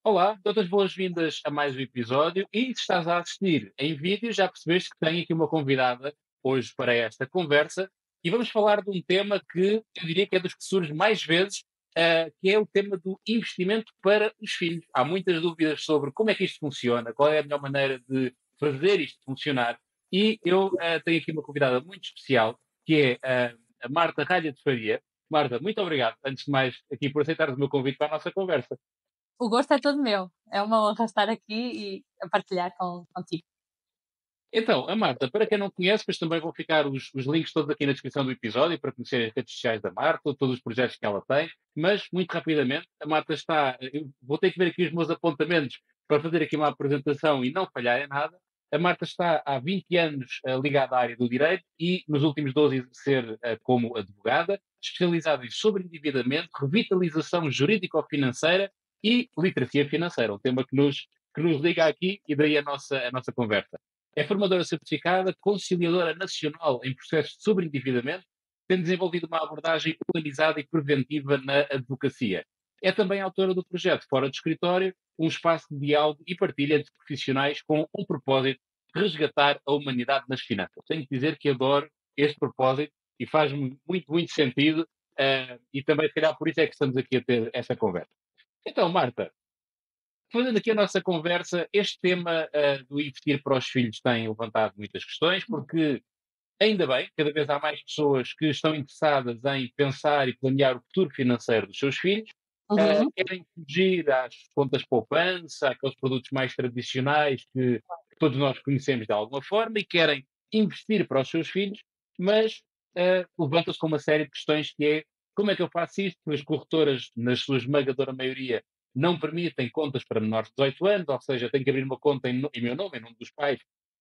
Olá, todas boas-vindas a mais um episódio e se estás a assistir em vídeo já percebeste que tenho aqui uma convidada hoje para esta conversa e vamos falar de um tema que eu diria que é dos que surge mais vezes, que é o tema do investimento para os filhos. Há muitas dúvidas sobre como é que isto funciona, qual é a melhor maneira de fazer isto funcionar e eu tenho aqui uma convidada muito especial que é a Marta Ralha de Faria. Marta, muito obrigado, antes de mais, aqui por aceitares o meu convite para a nossa conversa. O gosto é todo meu. É uma honra estar aqui e a partilhar contigo. Então, a Marta, para quem não conhece, mas também vão ficar os links todos aqui na descrição do episódio para conhecer as redes sociais da Marta, todos os projetos que ela tem, mas muito rapidamente, a Marta está. Eu vou ter que ver aqui os meus apontamentos para fazer aqui uma apresentação e não falhar em nada. A Marta está há 20 anos ligada à área do direito e nos últimos 12 exercer como advogada, especializada em sobreendividamento, revitalização jurídico-financeira e literacia financeira, um tema que nos liga aqui e daí a nossa conversa. É formadora certificada, conciliadora nacional em processos de sobreendividamento, tendo desenvolvido uma abordagem humanizada e preventiva na advocacia. É também autora do projeto Fora do Escritório, um espaço de diálogo e partilha entre profissionais com um propósito: resgatar a humanidade nas finanças. Tenho que dizer que adoro este propósito e faz-me muito, muito sentido, e também, se calhar, por isso é que estamos aqui a ter esta conversa. Então, Marta, fazendo aqui a nossa conversa, este tema do investir para os filhos tem levantado muitas questões, porque ainda bem, cada vez há mais pessoas que estão interessadas em pensar e planear o futuro financeiro dos seus filhos, Uhum. querem fugir às contas de poupança, àqueles produtos mais tradicionais que todos nós conhecemos de alguma forma e querem investir para os seus filhos, mas levantam-se com uma série de questões que é como é que eu faço isto? As corretoras, na sua esmagadora maioria, não permitem contas para menores de 18 anos, ou seja, tenho que abrir uma conta em meu nome, em nome dos pais,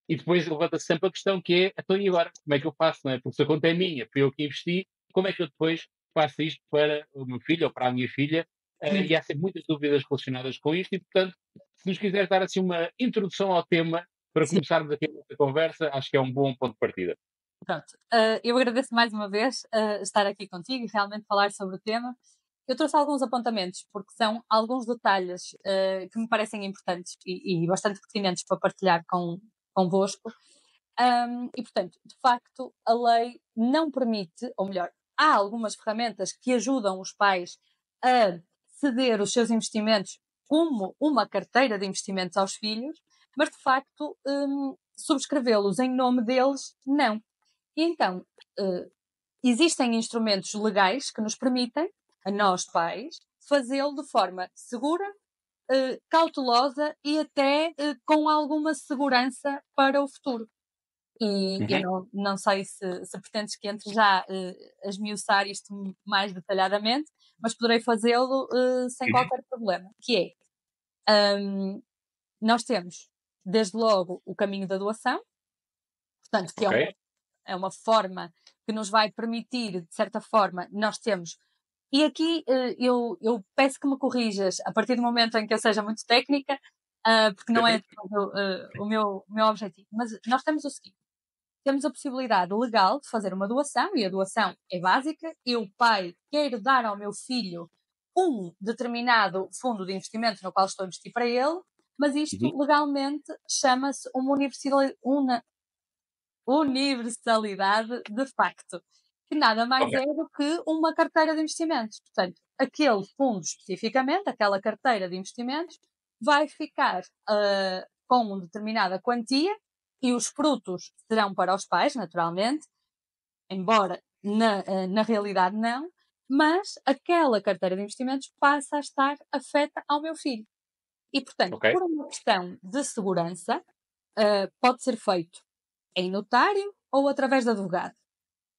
e depois levanta-se sempre a questão que é, então e agora? Como é que eu faço? Não é? Porque se a conta é minha, fui eu que investi, como é que eu depois faço isto para o meu filho ou para a minha filha? E há sempre muitas dúvidas relacionadas com isto e, portanto, se nos quiser dar assim uma introdução ao tema, para Sim, começarmos aqui a nossa conversa, acho que é um bom ponto de partida. pronto. Eu agradeço mais uma vez estar aqui contigo e realmente falar sobre o tema. Eu trouxe alguns apontamentos, porque são alguns detalhes que me parecem importantes e bastante pertinentes para partilhar convosco. E, portanto, de facto, a lei não permite, ou melhor, há algumas ferramentas que ajudam os pais a ceder os seus investimentos como uma carteira de investimentos aos filhos, mas, de facto, subscrevê-los em nome deles, não. E então, eh, existem instrumentos legais que nos permitem, a nós pais, fazê-lo de forma segura, cautelosa e até com alguma segurança para o futuro. E eu Uhum. não sei se pretendes que entre já a esmiuçar isto mais detalhadamente, mas poderei fazê-lo sem Uhum. qualquer problema, que é, nós temos, desde logo, o caminho da doação, portanto, que Ok. é uma forma que nos vai permitir, de certa forma, nós temos. E aqui eu peço que me corrijas a partir do momento em que eu seja muito técnica, porque não é todo, o meu objetivo. Mas nós temos o seguinte: temos a possibilidade legal de fazer uma doação, e a doação é básica. Eu, pai, quero dar ao meu filho um determinado fundo de investimento no qual estou a investir para ele, mas Uhum. isto legalmente chama-se uma universalidade de facto, que nada mais Ok. é do que uma carteira de investimentos. Portanto, aquele fundo especificamente, aquela carteira de investimentos, vai ficar com uma determinada quantia e os frutos serão para os pais, naturalmente, embora na realidade não, mas aquela carteira de investimentos passa a estar afeta ao meu filho. E, portanto, Ok. por uma questão de segurança, pode ser feito em notário ou através de advogado.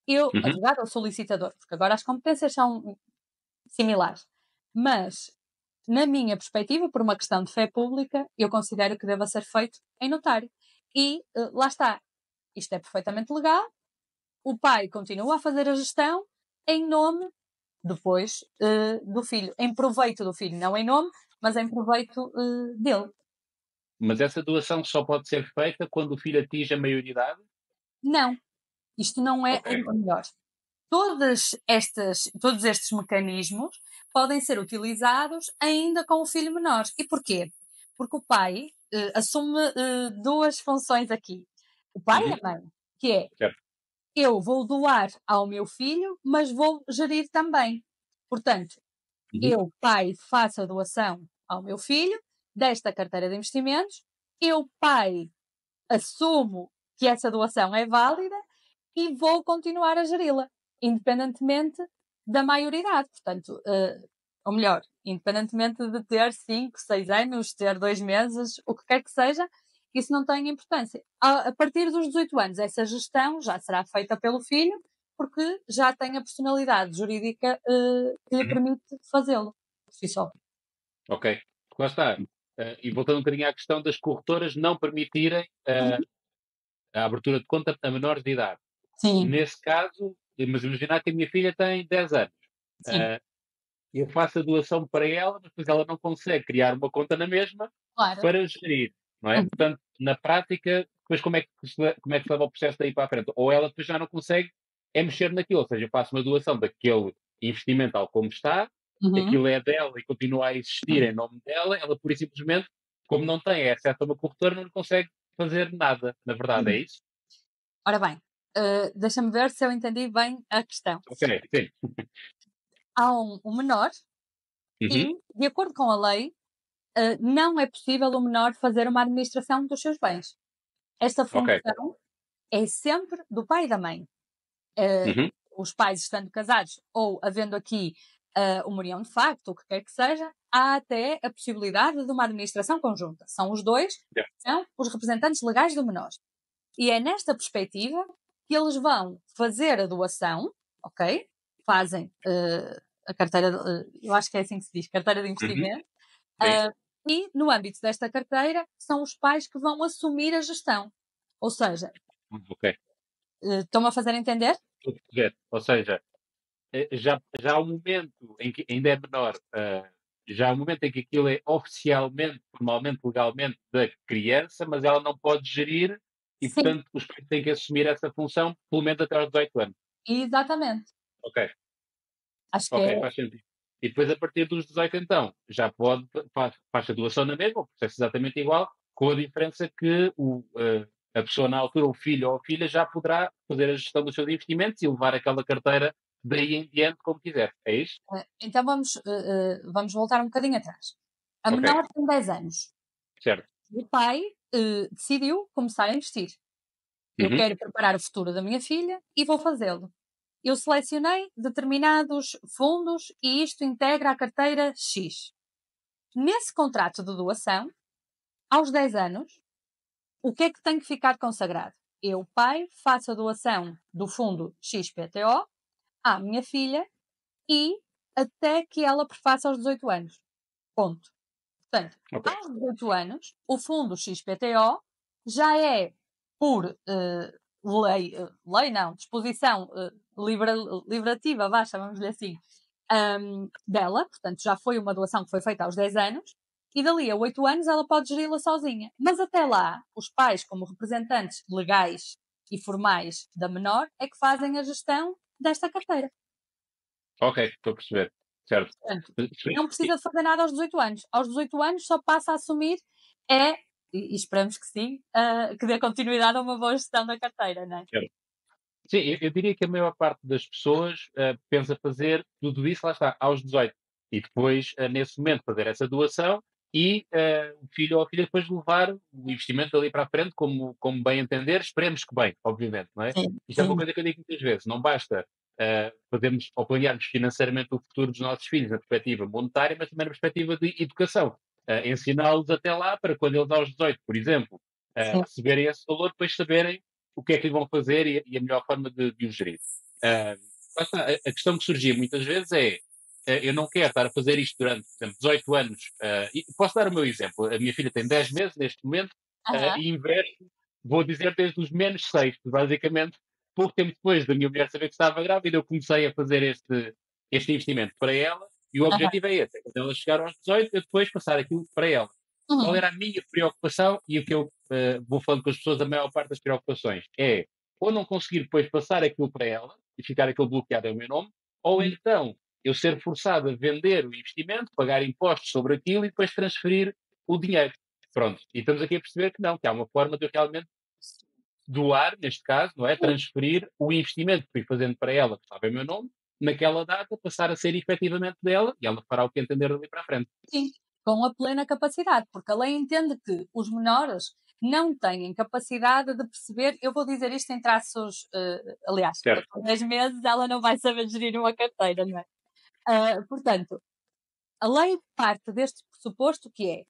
Uhum. Advogado ou solicitador, porque agora as competências são similares. Mas, na minha perspectiva, por uma questão de fé pública, eu considero que deva ser feito em notário. E lá está. Isto é perfeitamente legal. O pai continua a fazer a gestão em nome, depois, do filho. Em proveito do filho. Não em nome, mas em proveito dele. Mas essa doação só pode ser feita quando o filho atinge a maioridade? Não. Isto não é Ok. o melhor. Todos estes mecanismos, podem ser utilizados ainda com o filho menor. E porquê? Porque o pai assume duas funções aqui. O pai e Uhum. a mãe, que é Certo. eu vou doar ao meu filho, mas vou gerir também. Portanto, Uhum. eu, pai, faço a doação ao meu filho desta carteira de investimentos, eu, pai, assumo que essa doação é válida e vou continuar a geri-la, independentemente da maioridade. Portanto, ou melhor, independentemente de ter 5, 6 anos, ter 2 meses, o que quer que seja, isso não tem importância. A partir dos 18 anos, essa gestão já será feita pelo filho, porque já tem a personalidade jurídica que lhe Uhum. permite fazê-lo, por si só. Ok. Lá está. E voltando um bocadinho à questão das corretoras não permitirem Uhum. a abertura de conta a menores de idade. Sim, Nesse caso, mas imaginar que a minha filha tem 10 anos. sim, Ah, eu faço a doação para ela, mas depois ela não consegue criar uma conta na mesma claro. para gerir, não é? Uhum. Portanto, na prática, depois como é que se leva o processo daí para a frente? Ou ela depois já não consegue mexer naquilo, ou seja, eu faço uma doação daquele investimento tal como está, Uhum. aquilo é dela e continua a existir em nome dela, ela pura e simplesmente, como não tem acesso a uma corretora, não consegue fazer nada, na verdade, é Uhum. isso? Ora bem, deixa-me ver se eu entendi bem a questão. Ok, sim. Há um menor Uhum. e, de acordo com a lei, não é possível o menor fazer uma administração dos seus bens. Esta Ok. função é sempre do pai e da mãe. Eh, Uhum. os pais estando casados ou havendo aqui uma união de facto, o que quer que seja, há até a possibilidade de uma administração conjunta. São os dois, Yeah. são os representantes legais do menor. E é nesta perspectiva que eles vão fazer a doação, ok? Fazem a carteira, eu acho que é assim que se diz, carteira de Uhum. investimento, Sim. ah, e no âmbito desta carteira são os pais que vão assumir a gestão. Ou seja, Ok. estão-me a fazer entender? Estou a perceber. Ou seja, já há um momento em que ainda é menor, já há um momento em que aquilo é oficialmente, formalmente, legalmente da criança, mas ela não pode gerir e, Sim, portanto, os pais têm que assumir essa função pelo menos até aos 18 anos. exatamente. Ok, Acho que ok, é. faz sentido. E depois, a partir dos 18, então, já pode, faz a doação na mesma, o processo é exatamente igual, com a diferença que a pessoa na altura, o filho ou a filha, já poderá fazer a gestão dos seus investimentos e levar aquela carteira daí em diante como quiser. É isso? Então vamos voltar um bocadinho atrás. A Ok, menor tem 10 anos. certo. O pai decidiu começar a investir. Eu Uhum. quero preparar o futuro da minha filha e vou fazê-lo. Eu selecionei determinados fundos e isto integra a carteira X. Nesse contrato de doação, aos 10 anos, o que é que tem que ficar consagrado? Eu, pai, faço a doação do fundo XPTO à minha filha e até que ela prefaça aos 18 anos. Ponto. Portanto, Ok. aos 18 anos, o fundo XPTO já é por lei não, disposição liberativa, vá, chamamos-lhe assim, dela, portanto já foi uma doação que foi feita aos 10 anos, e dali a 8 anos ela pode geri-la sozinha. Mas até lá, os pais, como representantes legais e formais da menor, é que fazem a gestão desta carteira. Ok, estou a perceber. Certo. Portanto, Sim, não precisa de fazer nada aos 18 anos. Aos 18 anos só passa a assumir é, e esperamos que sim, que dê continuidade a uma boa gestão da carteira, não é? certo. Sim, eu diria que a maior parte das pessoas pensa fazer tudo isso, lá está, aos 18. E depois, nesse momento, fazer essa doação e o filho ou a filha depois levar o investimento dali para a frente, como bem entender, esperemos que bem, obviamente, não é? Sim, Isto é uma sim, coisa que eu digo muitas vezes, não basta fazermos ou planearmos financeiramente o futuro dos nossos filhos na perspectiva monetária, mas também na perspectiva de educação. Ensiná-los até lá para quando eles aos 18, por exemplo, sim. receberem esse valor, depois saberem o que é que lhe vão fazer e a melhor forma de o gerir. Ah, a questão que surgia muitas vezes é eu não quero estar a fazer isto durante, por exemplo, 18 anos. E posso dar o meu exemplo. A minha filha tem 10 meses neste momento Aham, e investe, vou dizer, desde os menos 6, basicamente. Pouco tempo depois da minha mulher saber que estava grávida, eu comecei a fazer este investimento para ela e o aham. objetivo é esse: é quando ela chegar aos 18, eu depois passar aquilo para ela. Qual Uhum, era a minha preocupação e o que eu vou falando com as pessoas, a maior parte das preocupações é ou não conseguir depois passar aquilo para ela e ficar aquilo bloqueado em meu nome, ou uhum. então eu ser forçado a vender o investimento, pagar impostos sobre aquilo e depois transferir o dinheiro. Pronto. E estamos aqui a perceber que não, que há uma forma de eu realmente doar, neste caso, não é? Transferir o investimento que fui fazendo para ela, que estava em meu nome, naquela data, passar a ser efetivamente dela e ela fará o que entender dali para a frente. Sim, com a plena capacidade, porque a lei entende que os menores não têm capacidade de perceber, eu vou dizer isto em traços, aliás, Certo. com 10 meses ela não vai saber gerir uma carteira, não é? Portanto, a lei parte deste pressuposto que é,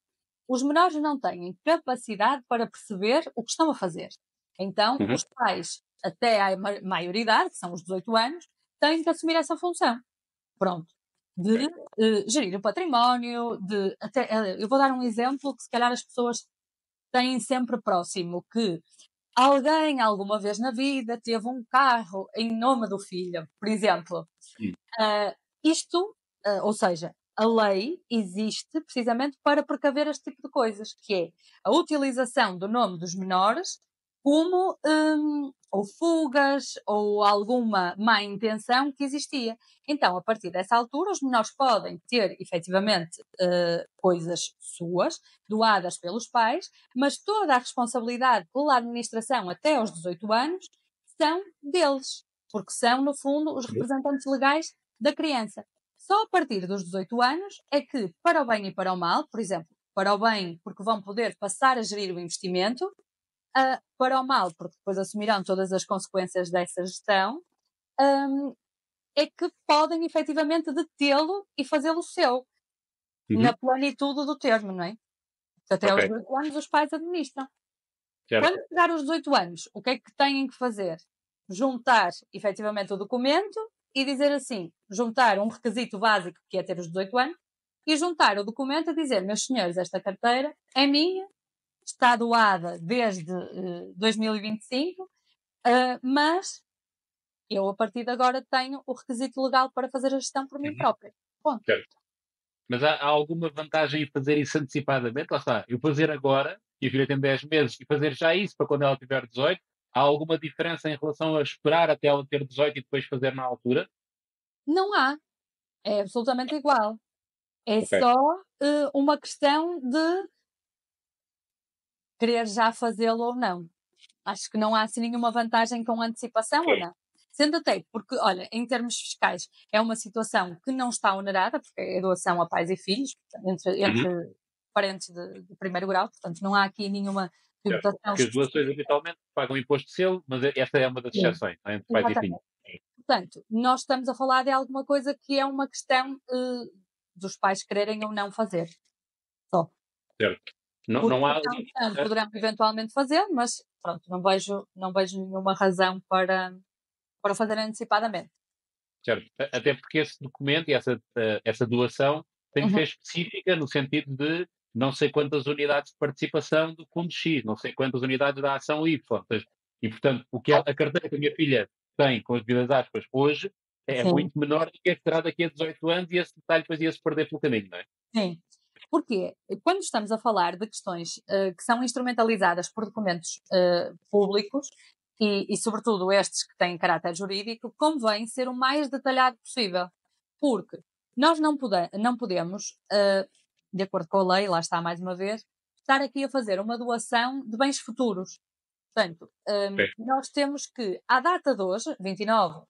os menores não têm capacidade para perceber o que estão a fazer. Então, Uhum. os pais, até à maioridade, que são os 18 anos, têm que assumir essa função. Pronto. De gerir o património, de até, eu vou dar um exemplo que se calhar as pessoas têm sempre próximo, que alguém alguma vez na vida teve um carro em nome do filho, por exemplo. Hum. Isto, ou seja, a lei existe precisamente para precaver este tipo de coisas, que é a utilização do nome dos menores como ou fugas ou alguma má intenção que existia. Então, a partir dessa altura, os menores podem ter efetivamente coisas suas, doadas pelos pais, mas toda a responsabilidade pela administração até aos 18 anos são deles, porque são, no fundo, os representantes legais da criança. Só a partir dos 18 anos é que, para o bem e para o mal, por exemplo, para o bem, porque vão poder passar a gerir o investimento, para o mal, porque depois assumirão todas as consequências dessa gestão, é que podem efetivamente detê-lo e fazê-lo seu, Uhum. na plenitude do termo, não é? Até aos Ok. 18 anos os pais administram. Certo. Quando chegar aos 18 anos, o que é que têm que fazer? Juntar efetivamente o documento e dizer assim, juntar um requisito básico que é ter os 18 anos e juntar o documento a dizer, meus senhores, esta carteira é minha, está doada desde 2025, mas eu a partir de agora tenho o requisito legal para fazer a gestão por mim Uhum. própria. Ponto. Certo. Mas há alguma vantagem em fazer isso antecipadamente? Lá está, eu fazer agora, e a filha tem 10 meses, e fazer já isso para quando ela tiver 18, há alguma diferença em relação a esperar até ela ter 18 e depois fazer na altura? Não há. É absolutamente igual. É Ok. só uma questão de querer já fazê-lo ou não. Acho que não há assim nenhuma vantagem com antecipação ou Pois. não. Sendo até, porque, olha, em termos fiscais, é uma situação que não está onerada, porque é doação a pais e filhos, portanto, Uhum. entre parentes de primeiro grau, portanto, não há aqui nenhuma Certo. tributação Porque as doações específica. habitualmente pagam imposto de selo, mas essa é uma das Sim, exceções, não é? Entre pais e filhos. exatamente. Portanto, nós estamos a falar de alguma coisa que é uma questão dos pais quererem ou não fazer. Só. Certo. Não, Porque não há não ali. estando, poderão eventualmente fazer, mas pronto, não vejo nenhuma razão para o fazer antecipadamente. Certo. Até porque esse documento e essa doação tem que Uhum. ser específica no sentido de não sei quantas unidades de participação do fundo X, não sei quantas unidades da ação Y. Ou seja, e, portanto, o que a carteira que a minha filha tem, com as devidas aspas, hoje, é Sim, muito menor do que a que terá daqui a 18 anos e esse detalhe depois ia-se perder pelo caminho, não é? sim. Porque quando estamos a falar de questões que são instrumentalizadas por documentos públicos e, sobretudo, estes que têm caráter jurídico, convém ser o mais detalhado possível. Porque nós não podemos, de acordo com a lei, lá está mais uma vez, estar aqui a fazer uma doação de bens futuros. Portanto, Ok. nós temos que, à data de hoje, 29,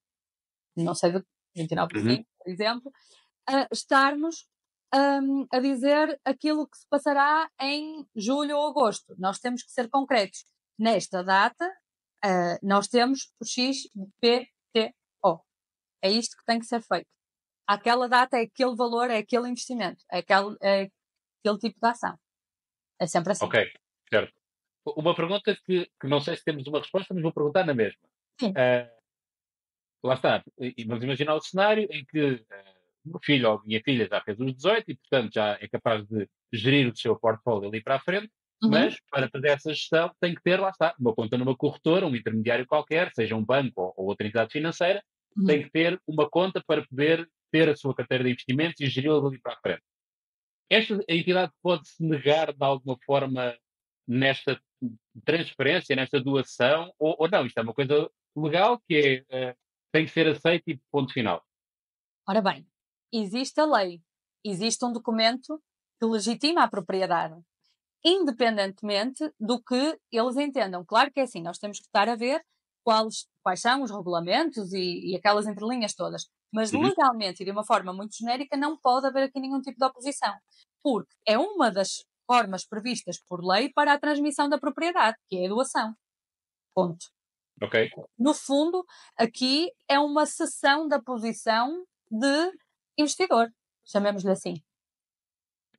não sei, 29 de Uhum. 5, por exemplo, estarmos a dizer aquilo que se passará em julho ou agosto. Nós temos que ser concretos. Nesta data, nós temos o XPTO. É isto que tem que ser feito. Aquela data é aquele valor, é aquele investimento, é aquele tipo de ação. É sempre assim. Ok, certo. Uma pergunta que não sei se temos uma resposta, mas vou perguntar na mesma. Sim. Ah, Lá está. Vamos imaginar o cenário em que o meu filho ou a minha filha já fez os 18 e, portanto, já é capaz de gerir o seu portfólio ali para a frente, Uhum. mas para fazer essa gestão tem que ter, lá está, uma conta numa corretora, um intermediário qualquer, seja um banco ou outra entidade financeira, tem Uhum. que ter uma conta para poder ter a sua carteira de investimentos e geri-la ali para a frente. Esta entidade pode-se negar de alguma forma nesta transferência, nesta doação, ou não? Isto é uma coisa legal que tem que ser aceito e ponto final. Ora bem, existe a lei, existe um documento que legitima a propriedade, independentemente do que eles entendam. Claro que é assim, nós temos que estar a ver quais são os regulamentos e aquelas entrelinhas todas, mas Uhum. legalmente e de uma forma muito genérica não pode haver aqui nenhum tipo de oposição, porque é uma das formas previstas por lei para a transmissão da propriedade, que é a doação. Ponto. Ok. No fundo, aqui é uma cessão da posição de investidor, chamemos-lhe assim.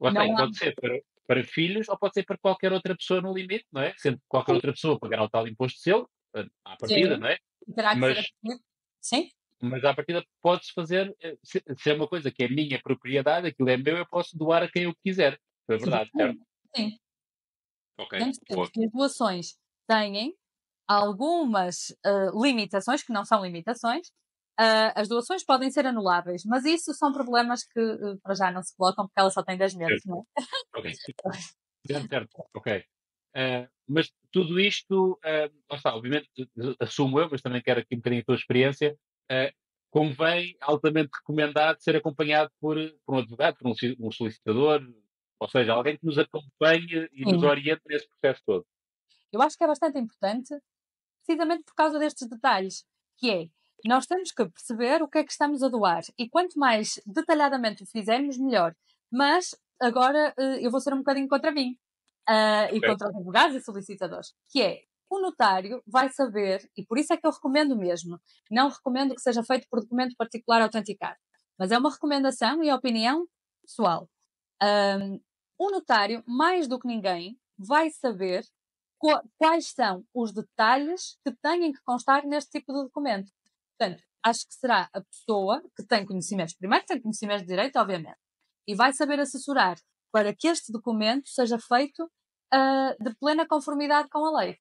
Lá está, e Não há. pode ser para filhos ou pode ser para qualquer outra pessoa no limite, não é? Sendo que qualquer Sim, outra pessoa pagará o tal imposto de selo, à partida, sim, não é? terá que ser Mas, assumido. Sim, mas à partida pode-se fazer, se é uma coisa que é minha propriedade, aquilo é meu, eu posso doar a quem eu quiser. É verdade, certo? exatamente. Sim, Ok, podemos ter. boa. E as doações têm algumas limitações, que não são limitações. As doações podem ser anuláveis, mas isso são problemas que para já não se colocam porque ela só tem 10 meses, Certo, não é? ok. Certo, certo, ok. Mas tudo isto, lá está, obviamente, assumo eu, mas também quero aqui um bocadinho a tua experiência, ah, convém altamente recomendado ser acompanhado por um advogado, por um solicitador, ou seja, alguém que nos acompanhe e nos Sim. oriente nesse processo todo. Eu acho que é bastante importante, precisamente por causa destes detalhes, que é, nós temos que perceber o que é que estamos a doar e quanto mais detalhadamente o fizermos, melhor. Mas agora eu vou ser um bocadinho contra mim e Ok, contra os advogados e solicitadores, que é, o notário vai saber, e por isso é que eu recomendo mesmo, não recomendo que seja feito por documento particular autenticado, mas é uma recomendação e opinião pessoal. Um, o notário, mais do que ninguém, vai saber quais são os detalhes que têm que constar neste tipo de documento. Portanto, acho que será a pessoa que tem conhecimentos, primeiro tem conhecimentos de direito, obviamente, e vai saber assessorar para que este documento seja feito de plena conformidade com a lei.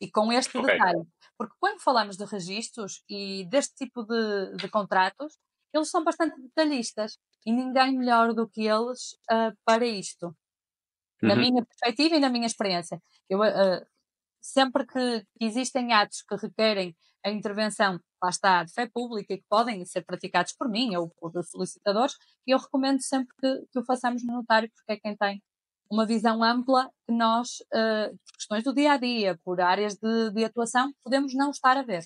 E com este ok, detalhe, porque quando falamos de registros e deste tipo de contratos, eles são bastante detalhistas e ninguém melhor do que eles para isto, na uhum, minha perspectiva e na minha experiência. Eu, sempre que existem atos que requerem a intervenção, lá está, de fé pública e que podem ser praticados por mim ou por solicitadores, eu recomendo sempre que o façamos no notário, porque é quem tem uma visão ampla que nós, por questões do dia a dia, por áreas de atuação, podemos não estar a ver.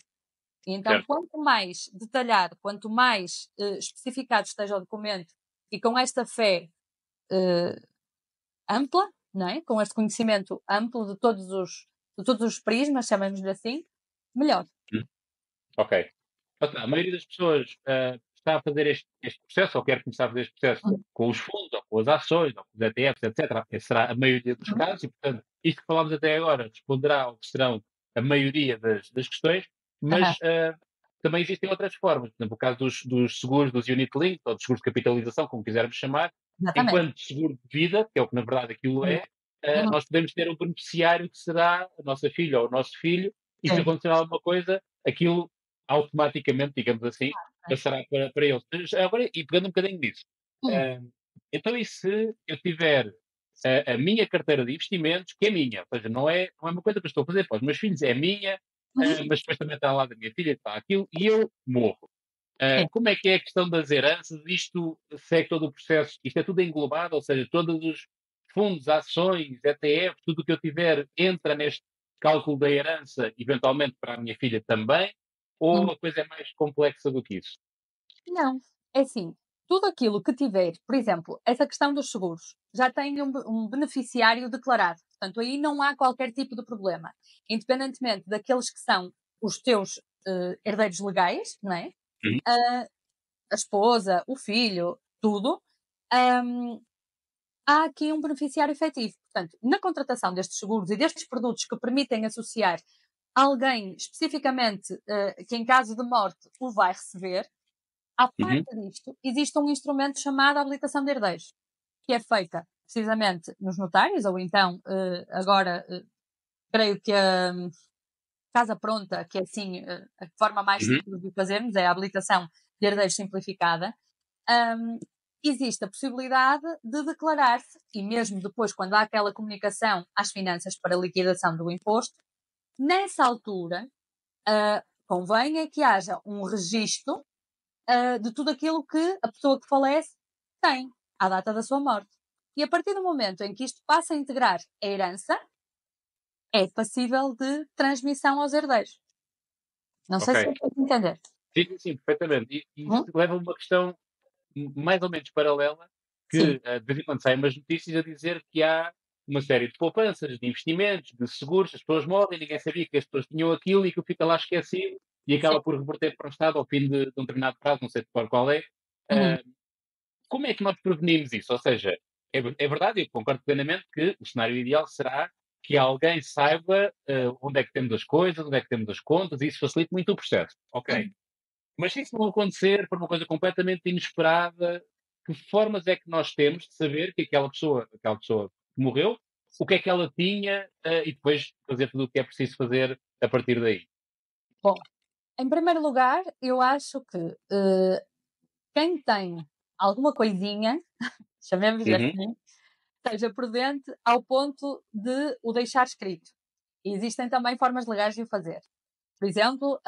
E então, certo, quanto mais detalhado, quanto mais especificado esteja o documento e com esta fé eh, ampla, não é? Com este conhecimento amplo de todos os prismas, chamemos-lhe assim, melhor. uhum, ok. Lá está, a maioria das pessoas está a fazer este processo, ou quer começar a fazer este processo Uhum. com os fundos, ou com as ações, ou com os ETFs, etc. Essa será a maioria dos Uhum. casos, e, portanto, isto que falámos até agora responderá ao que serão a maioria das questões, Aham, mas também existem outras formas. Por exemplo, o caso dos seguros, dos unit linked, ou dos seguros de capitalização, como quisermos chamar, exatamente. enquanto seguro de vida, que é o que na verdade aquilo é, Uhum. nós podemos ter um beneficiário que será a nossa filha ou o nosso filho, e se Sim. acontecer alguma coisa, aquilo automaticamente, digamos assim, passará para eles. Mas agora, e pegando um bocadinho nisso, Hum. ah, então e se eu tiver a minha carteira de investimentos, que é minha, ou seja, não é uma coisa que eu estou a fazer para os meus filhos, é minha, Uhum. mas depois também está lá da minha filha, está aquilo, e eu morro. Sim. Como é que é a questão das heranças? Isto segue todo o processo, isto é tudo englobado, ou seja, todos os fundos, ações, ETFs, tudo o que eu tiver entra neste cálculo da herança, eventualmente para a minha filha também, ou Hum. a coisa é mais complexa do que isso? Não, é assim, tudo aquilo que tiver, por exemplo, essa questão dos seguros, já tem um beneficiário declarado, portanto aí não há qualquer tipo de problema, independentemente daqueles que são os teus herdeiros legais, não é? Uhum, Ah, a esposa, o filho, tudo, hum, há aqui um beneficiário efetivo. Portanto, na contratação destes seguros e destes produtos que permitem associar alguém especificamente que em caso de morte o vai receber, à uhum, parte disto, existe um instrumento chamado habilitação de herdeiros, que é feita precisamente nos notários, ou então agora creio que a Casa Pronta, que é assim a forma mais uhum, simples de fazermos, é a habilitação de herdeiros simplificada. hum, Existe a possibilidade de declarar-se, e mesmo depois, quando há aquela comunicação às finanças para liquidação do imposto, nessa altura, convém é que haja um registro de tudo aquilo que a pessoa que falece tem à data da sua morte. E a partir do momento em que isto passa a integrar a herança, é passível de transmissão aos herdeiros. Não sei Ok. se eu estou a entender. Sim, sim, sim, perfeitamente. E Uhum. isto leva a uma questão mais ou menos paralela, Sim, que de vez em quando saem umas notícias a dizer que há uma série de poupanças, de investimentos, de seguros, as pessoas morrem, ninguém sabia que as pessoas tinham aquilo e que fica lá esquecido e sim. acaba por reverter para o Estado ao fim de um determinado prazo, não sei qual é. Uhum. Ah, como é que nós prevenimos isso? Ou seja, é verdade, eu concordo plenamente que o cenário ideal será que alguém saiba onde é que temos as coisas, onde é que temos as contas, e isso facilita muito o processo. Ok. Uhum. Mas se isso não acontecer, for uma coisa completamente inesperada, que formas é que nós temos de saber que aquela pessoa que morreu, o que é que ela tinha, e depois fazer tudo o que é preciso fazer a partir daí? Bom, em primeiro lugar, eu acho que quem tem alguma coisinha, chamemos-lhe Uhum, assim, seja prudente ao ponto de o deixar escrito. E existem também formas legais de o fazer. Por exemplo,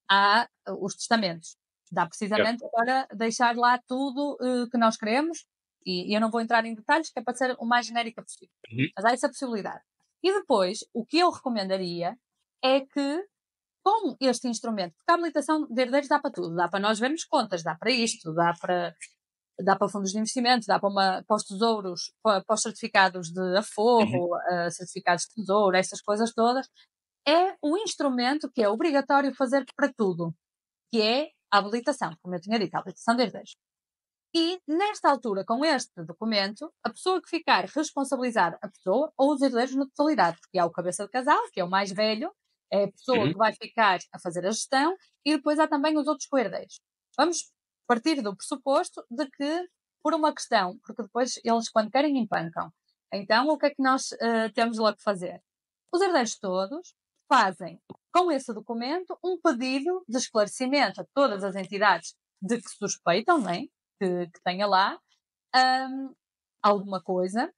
há os testamentos. Dá certo. precisamente para deixar lá tudo que nós queremos, e eu não vou entrar em detalhes, que é para ser o mais genérica possível. Uhum, Mas há essa possibilidade. E depois, o que eu recomendaria é que, com este instrumento, porque a habilitação de herdeiros dá para tudo, dá para nós vermos contas, dá para isto, dá para fundos de investimento, dá para os tesouros, para os certificados de uhum, aforro, certificados de tesouro, essas coisas todas. É o instrumento que é obrigatório fazer para tudo, que é a habilitação, como eu tinha dito, a habilitação de herdeiros. E, nesta altura, com este documento, a pessoa que ficar responsabilizar a pessoa ou os herdeiros na totalidade, porque há o cabeça de casal, que é o mais velho, é a pessoa uhum, que vai ficar a fazer a gestão, e depois há também os outros co-herdeiros. Vamos partir do pressuposto de que, por uma questão, porque depois eles, quando querem, empancam. Então, o que é que nós temos logo que fazer? Os herdeiros todos fazem, com esse documento, um pedido de esclarecimento a todas as entidades de que suspeitam, não é? Que tenha lá hum, alguma coisa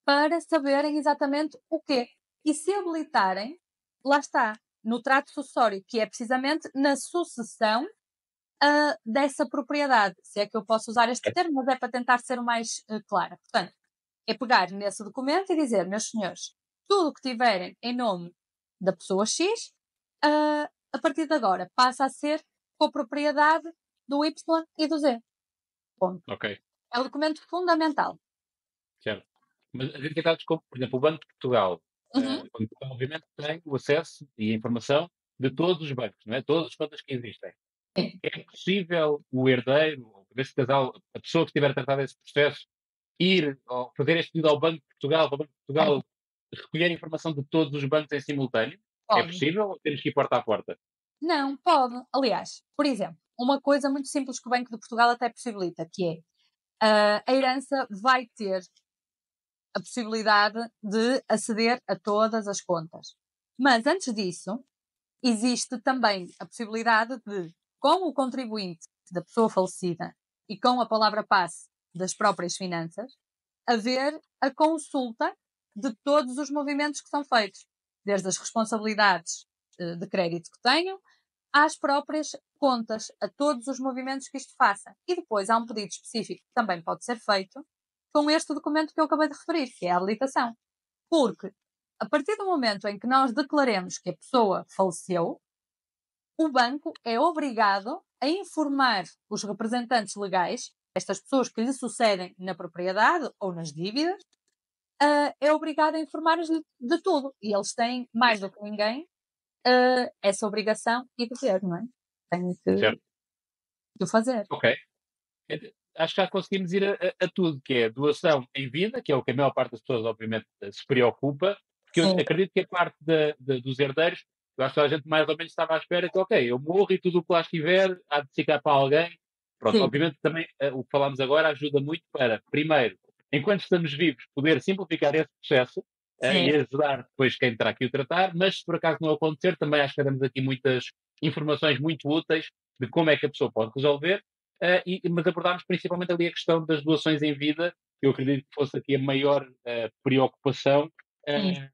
para saberem exatamente o quê. E se habilitarem, lá está, no trato sucessório, que é precisamente na sucessão dessa propriedade. Se é que eu posso usar este certo. termo, mas é para tentar ser o mais clara. Portanto, é pegar nesse documento e dizer, meus senhores, tudo o que tiverem em nome da pessoa X, a partir de agora passa a ser copropriedade do Y e do Z. Ponto. Ok, É o documento fundamental. certo. Mas as entidades como, por exemplo, o Banco de Portugal, Uhum. o Banco de Portugal, obviamente, tem o acesso e a informação de todos os bancos, não é? Todas as contas que existem. Sim. É possível o herdeiro, ou nesse casal, a pessoa que estiver a tratar desse processo, ir ou fazer este pedido ao Banco de Portugal, para o Banco de Pode. Portugal recolher informação de todos os bancos em simultâneo? É Pode. possível ou temos que ir porta a porta? Não, pode. Aliás, por exemplo, uma coisa muito simples que o Banco de Portugal até possibilita, que é a herança vai ter a possibilidade de aceder a todas as contas. Mas antes disso, existe também a possibilidade de, com o contribuinte da pessoa falecida e com a palavra passe das próprias finanças, haver a consulta de todos os movimentos que são feitos, desde as responsabilidades de crédito que tenham, às próprias contas, a todos os movimentos que isto faça. E depois há um pedido específico que também pode ser feito com este documento que eu acabei de referir, que é a habilitação. Porque a partir do momento em que nós declaremos que a pessoa faleceu, o banco é obrigado a informar os representantes legais, estas pessoas que lhe sucedem na propriedade ou nas dívidas, é obrigado a informar-os de tudo. E eles têm, mais do que ninguém, essa obrigação e dever, não é? Têm Certo? que o fazer. Ok. Acho que já conseguimos ir a tudo, que é a doação em vida, que é o que a maior parte das pessoas, obviamente, se preocupa, porque eu Sim, acredito que a parte dos herdeiros, eu acho que a gente mais ou menos estava à espera que, ok, eu morro e tudo o que lá estiver há de ficar para alguém. Pronto, sim, obviamente também o que falámos agora ajuda muito para, primeiro, enquanto estamos vivos, poder simplificar esse processo sim, e ajudar depois quem terá que o tratar, mas se por acaso não acontecer, também acho que teremos aqui muitas informações muito úteis de como é que a pessoa pode resolver. Mas abordámos principalmente ali a questão das doações em vida, que eu acredito que fosse aqui a maior preocupação, sim. uh,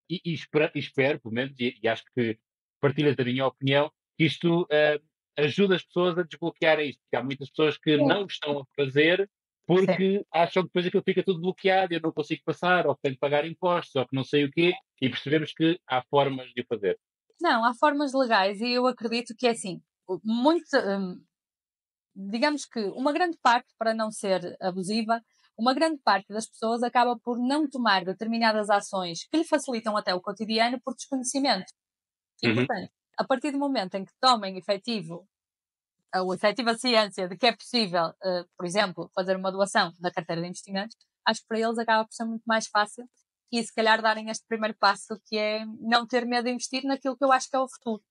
e espero, pelo menos, e acho que partilhas da minha opinião, que isto ajuda as pessoas a desbloquearem isto, porque há muitas pessoas que Sim, não estão a fazer sim. porque acham que depois aquilo fica tudo bloqueado e eu não consigo passar, ou que tenho que pagar impostos, ou que não sei o quê, e percebemos que há formas de o fazer. Não, há formas legais e eu acredito que é assim, muito, digamos que uma grande parte, para não ser abusiva, uma grande parte das pessoas acaba por não tomar determinadas ações que lhe facilitam até o cotidiano por desconhecimento. E, Uhum, portanto, a partir do momento em que tomem a efetiva ciência de que é possível, por exemplo, fazer uma doação da carteira de investimentos, acho que para eles acaba por ser muito mais fácil e se calhar darem este primeiro passo que é não ter medo de investir naquilo que eu acho que é o futuro.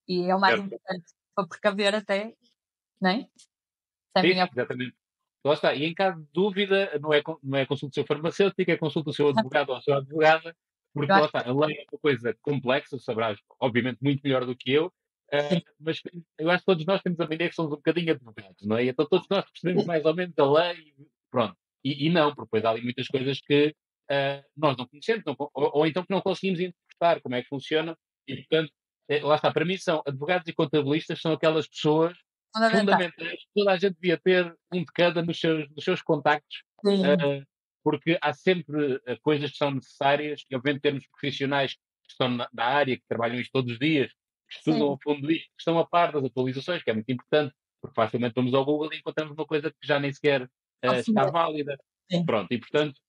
E é o mais certo. importante para precaver até, não é? Essa é a Sim, minha sim, opinião. exatamente. Lá está. E em caso de dúvida, não é consulta o seu farmacêutico, é consulta o seu advogado ou a sua advogada, Eu porque lá acho está, a lei é uma coisa complexa, sabrás, obviamente, muito melhor do que eu, que sim. mas eu acho que todos nós temos a ideia que somos um bocadinho advogados, não é? Então todos nós percebemos mais ou menos a lei, pronto. E não, porque depois há ali muitas coisas que nós não conhecemos, ou então que não conseguimos interpretar como é que funciona, e portanto, lá está, para mim são advogados e contabilistas, são aquelas pessoas Fundamental. fundamentais, toda a gente devia ter um de cada nos seus contactos, Sim, eh, porque há sempre coisas que são necessárias, e obviamente termos profissionais que estão na área, que trabalham isto todos os dias, que estudam sim, a fundo isto, que estão a par das atualizações, que é muito importante, porque facilmente vamos ao Google e encontramos uma coisa que já nem sequer está absolutamente. válida. Sim. Pronto, e portanto,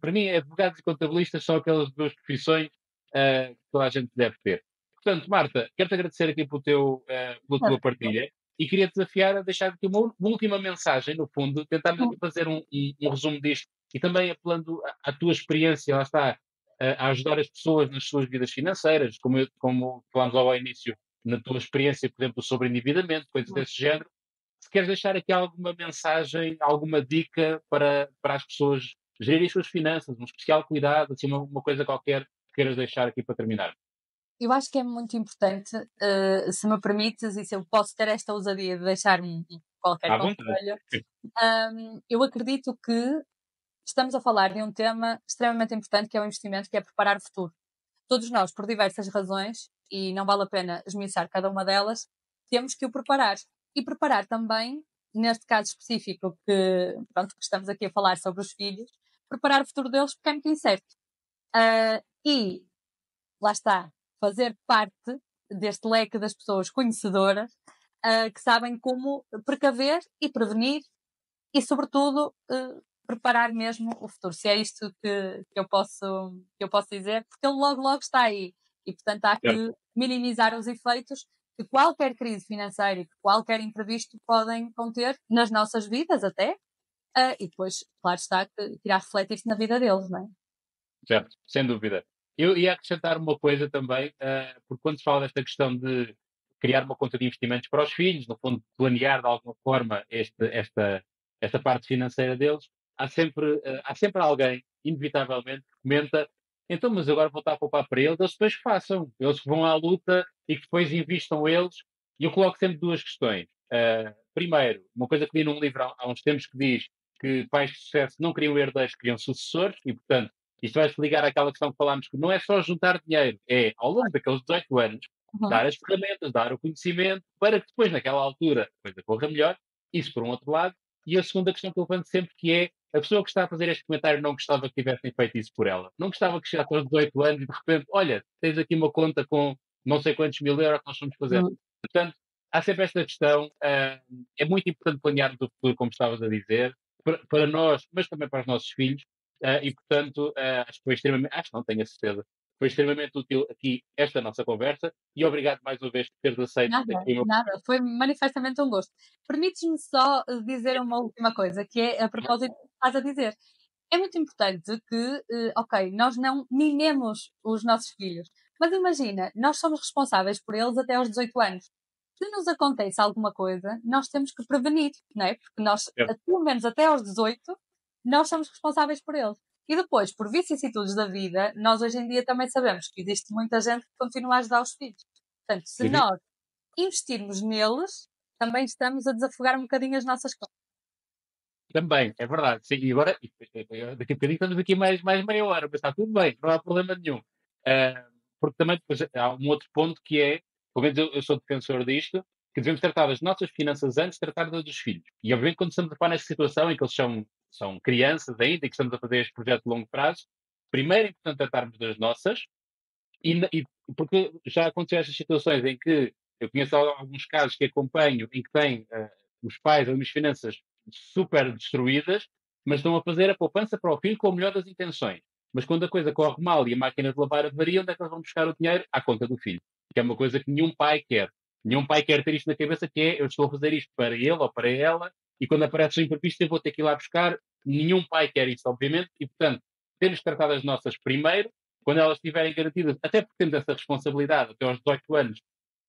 para mim, advogados e contabilistas são aquelas duas profissões que toda a gente deve ter. Portanto, Marta, quero-te agradecer aqui pela tua partilha e queria te desafiar a deixar aqui uma última mensagem, no fundo, tentarmos aqui fazer um resumo disto e também apelando à tua experiência, lá está, a ajudar as pessoas nas suas vidas financeiras, como falámos ao início, na tua experiência, por exemplo, sobre endividamento, coisas desse género. Se queres deixar aqui alguma mensagem, alguma dica para as pessoas gerirem as suas finanças, um especial cuidado, assim, uma coisa qualquer que queiras deixar aqui para terminar. Eu acho que é muito importante, se me permites e se eu posso ter esta ousadia de deixar qualquer À vontade. conselho, eu acredito que estamos a falar de um tema extremamente importante que é o investimento, que é preparar o futuro. Todos nós, por diversas razões, e não vale a pena esmiuçar cada uma delas, temos que o preparar. E preparar também, neste caso específico pronto, que estamos aqui a falar sobre os filhos, preparar o futuro deles porque é muito incerto. E lá está, fazer parte deste leque das pessoas conhecedoras que sabem como precaver e prevenir e, sobretudo, preparar mesmo o futuro. Se é isto que eu posso dizer, porque ele logo, logo está aí. E, portanto, há Certo, que minimizar os efeitos que qualquer crise financeira e que qualquer imprevisto podem conter nas nossas vidas até. E depois, claro está, que irá refletir-se na vida deles, não é? certo, sem dúvida. Eu ia acrescentar uma coisa também, porque quando se fala desta questão de criar uma conta de investimentos para os filhos, no fundo, planear de alguma forma esta parte financeira deles, há sempre alguém, inevitavelmente, que comenta: então, mas agora vou estar a poupar para eles depois que façam, eles que vão à luta e que depois investam eles. E eu coloco sempre duas questões. Primeiro, uma coisa que li num livro há uns tempos que diz que pais de sucesso não criam herdeiros, criam sucessores, e portanto isto vai-se ligar àquela questão que falámos, que não é só juntar dinheiro, é ao longo daqueles 18 anos Uhum. dar as ferramentas, dar o conhecimento, para que depois, naquela altura, a coisa corra melhor. Isso por um outro lado. E a segunda questão que eu levanto sempre, que é a pessoa que está a fazer este comentário não gostava que tivessem feito isso por ela. Não gostava que chegasse aos 18 anos e de repente, olha, tens aqui uma conta com não sei quantos mil euros que nós vamos fazer. Uhum. Portanto, há sempre esta questão. É muito importante planearmos o futuro, como estavas a dizer, para nós, mas também para os nossos filhos. E, portanto, acho que foi extremamente, acho não, tenho a certeza, foi extremamente útil aqui esta nossa conversa e obrigado mais uma vez por teres aceito Nada, aqui o meu nada. Foi manifestamente um gosto. Permites-me só dizer uma última coisa, que é a programa. propósito do que estás a dizer. É muito importante que, ok, nós não mimemos os nossos filhos, mas imagina, nós somos responsáveis por eles até aos 18 anos. Se nos acontece alguma coisa, nós temos que prevenir, não é? Porque nós, Certo. pelo menos até aos 18, nós somos responsáveis por eles. E depois, por vicissitudes da vida, nós hoje em dia também sabemos que existe muita gente que continua a ajudar os filhos. Portanto, se Uhum. nós investirmos neles, também estamos a desafogar um bocadinho as nossas contas. Também, é verdade. Sim, e agora, daqui a bocadinho estamos aqui mais meia hora, mas está tudo bem, não há problema nenhum. Porque também depois há um outro ponto que é, pelo menos eu sou defensor disto, que devemos tratar das nossas finanças antes de tratar das dos filhos. E obviamente quando estamos a falar nessa situação em que eles são crianças ainda e que estamos a fazer este projeto de longo prazo, primeiro é importante tratarmos das nossas, e porque já aconteceu estas situações em que eu conheço alguns casos que acompanho em que têm os pais as finanças super destruídas, mas estão a fazer a poupança para o filho com o melhor das intenções. Mas quando a coisa corre mal e a máquina de lavar avaria, onde é que eles vão buscar o dinheiro? À conta do filho. Que é uma coisa que nenhum pai quer. Nenhum pai quer ter isto na cabeça, que é eu estou a fazer isto para ele ou para ela, e quando aparece o imprevisto eu vou ter que ir lá buscar. Nenhum pai quer isso, obviamente, e portanto temos que tratar das nossas primeiro, quando elas estiverem garantidas, até porque temos essa responsabilidade até aos 18 anos,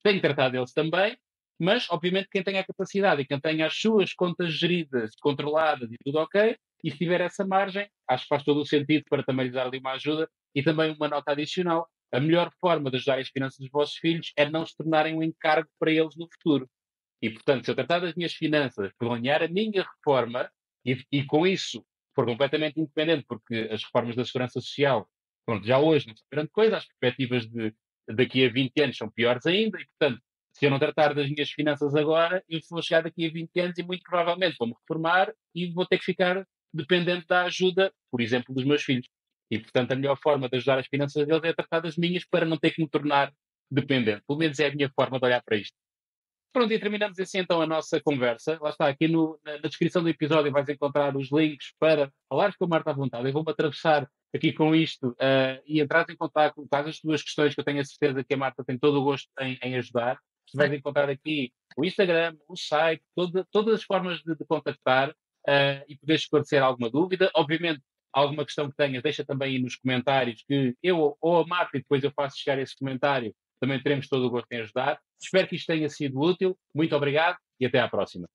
tem que tratar deles também, mas obviamente quem tem a capacidade e quem tem as suas contas geridas, controladas e tudo ok, e se tiver essa margem, acho que faz todo o sentido para também lhes dar ali uma ajuda e também uma nota adicional. A melhor forma de ajudar as finanças dos vossos filhos é não se tornarem um encargo para eles no futuro. E, portanto, se eu tratar das minhas finanças, planear a minha reforma e com isso for completamente independente, porque as reformas da Segurança Social, pronto, já hoje não são grande coisa, as perspectivas de daqui a 20 anos são piores ainda, e, portanto, se eu não tratar das minhas finanças agora, eu vou chegar daqui a 20 anos e muito provavelmente vou-me reformar e vou ter que ficar dependente da ajuda, por exemplo, dos meus filhos. E, portanto, a melhor forma de ajudar as finanças deles é tratar das minhas para não ter que me tornar dependente. Pelo menos é a minha forma de olhar para isto. Pronto, e terminamos assim então a nossa conversa. Lá está, aqui na descrição do episódio vais encontrar os links para falares com a Marta à vontade. Eu vou-me atravessar aqui com isto e entrar em contato com as tuas questões, que eu tenho a certeza que a Marta tem todo o gosto em ajudar. Tu vais encontrar aqui o Instagram, o site, todas as formas de contactar e poderes esclarecer alguma dúvida. Obviamente, alguma questão que tenhas, deixa também aí nos comentários que eu ou a Marta, e depois eu faço chegar esse comentário, também teremos todo o gosto em ajudar. Espero que isto tenha sido útil. Muito obrigado e até à próxima.